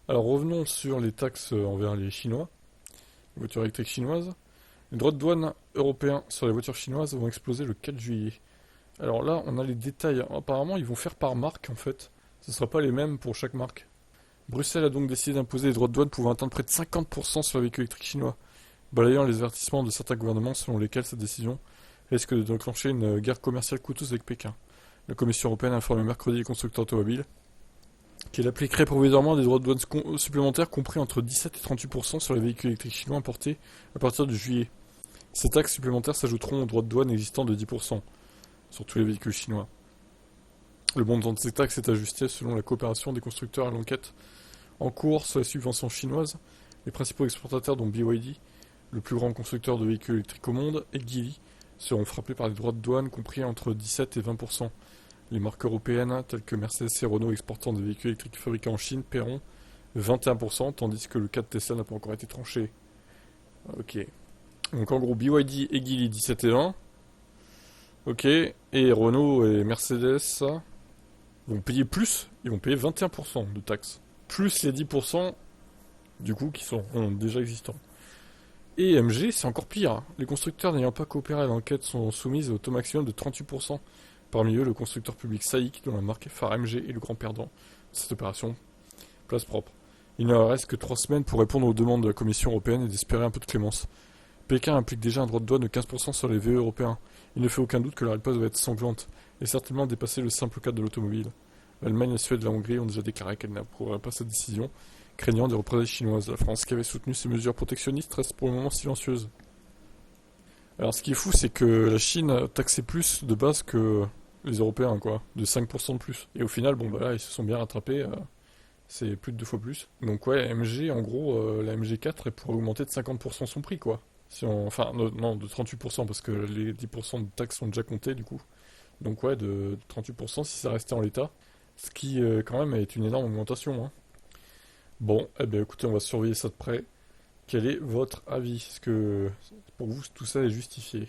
Alors revenons sur les taxes envers les Chinois, les voitures électriques chinoises. Les droits de douane européens sur les voitures chinoises vont exploser le 4 juillet. Alors là, on a les détails. Apparemment, ils vont faire par marque en fait. Ce ne sera pas les mêmes pour chaque marque. Bruxelles a donc décidé d'imposer des droits de douane pouvant atteindre près de 50% sur les véhicules électriques chinois, balayant les avertissements de certains gouvernements selon lesquels cette décision risque de déclencher une guerre commerciale coûteuse avec Pékin. La Commission européenne a informé mercredi les constructeurs automobiles qu'elle appliquerait provisoirement des droits de douane supplémentaires compris entre 17 et 38% sur les véhicules électriques chinois importés à partir de juillet. Ces taxes supplémentaires s'ajouteront aux droits de douane existants de 10% sur tous les véhicules chinois. Le montant de ces taxes est ajusté selon la coopération des constructeurs à l'enquête en cours sur les subventions chinoises. Les principaux exportateurs dont BYD, le plus grand constructeur de véhicules électriques au monde, et Geely seront frappés par des droits de douane compris entre 17 et 20%. Les marques européennes telles que Mercedes et Renault exportant des véhicules électriques fabriqués en Chine paieront 21%, tandis que le cas de Tesla n'a pas encore été tranché. Ok. Donc en gros, BYD et Geely 17 et 20. Ok. Et Renault et Mercedes vont payer plus. Ils vont payer 21% de taxes. Plus les 10% du coup qui sont déjà existants. Et MG, c'est encore pire. Les constructeurs n'ayant pas coopéré à l'enquête sont soumis au taux maximum de 38%. Parmi eux, le constructeur public SAIC, dont la marque phare MG est le grand perdant de cette opération. Place propre. Il ne reste que 3 semaines pour répondre aux demandes de la Commission européenne et d'espérer un peu de clémence. Pékin implique déjà un droit de douane de 15% sur les VE européens. Il ne fait aucun doute que la riposte va être sanglante et certainement dépasser le simple cadre de l'automobile. L'Allemagne, la Suède et la Hongrie ont déjà déclaré qu'elles n'approuveraient pas cette décision, craignant des représailles chinoises. La France, qui avait soutenu ces mesures protectionnistes, reste pour le moment silencieuse. Alors ce qui est fou, c'est que la Chine taxait plus de base que les Européens, quoi, de 5% de plus. Et au final, bon bah là, ils se sont bien rattrapés, c'est plus de 2 fois plus. Donc ouais, MG, en gros, la MG4, elle pourrait augmenter de 50% son prix, quoi. Si on... Enfin, non, de 38%, parce que les 10% de taxes sont déjà comptés, du coup. Donc ouais, de 38% si ça restait en l'état. Ce qui, quand même, est une énorme augmentation, hein. Bon, eh bien écoutez, on va surveiller ça de près. Quel est votre avis? Est-ce que pour vous tout ça est justifié?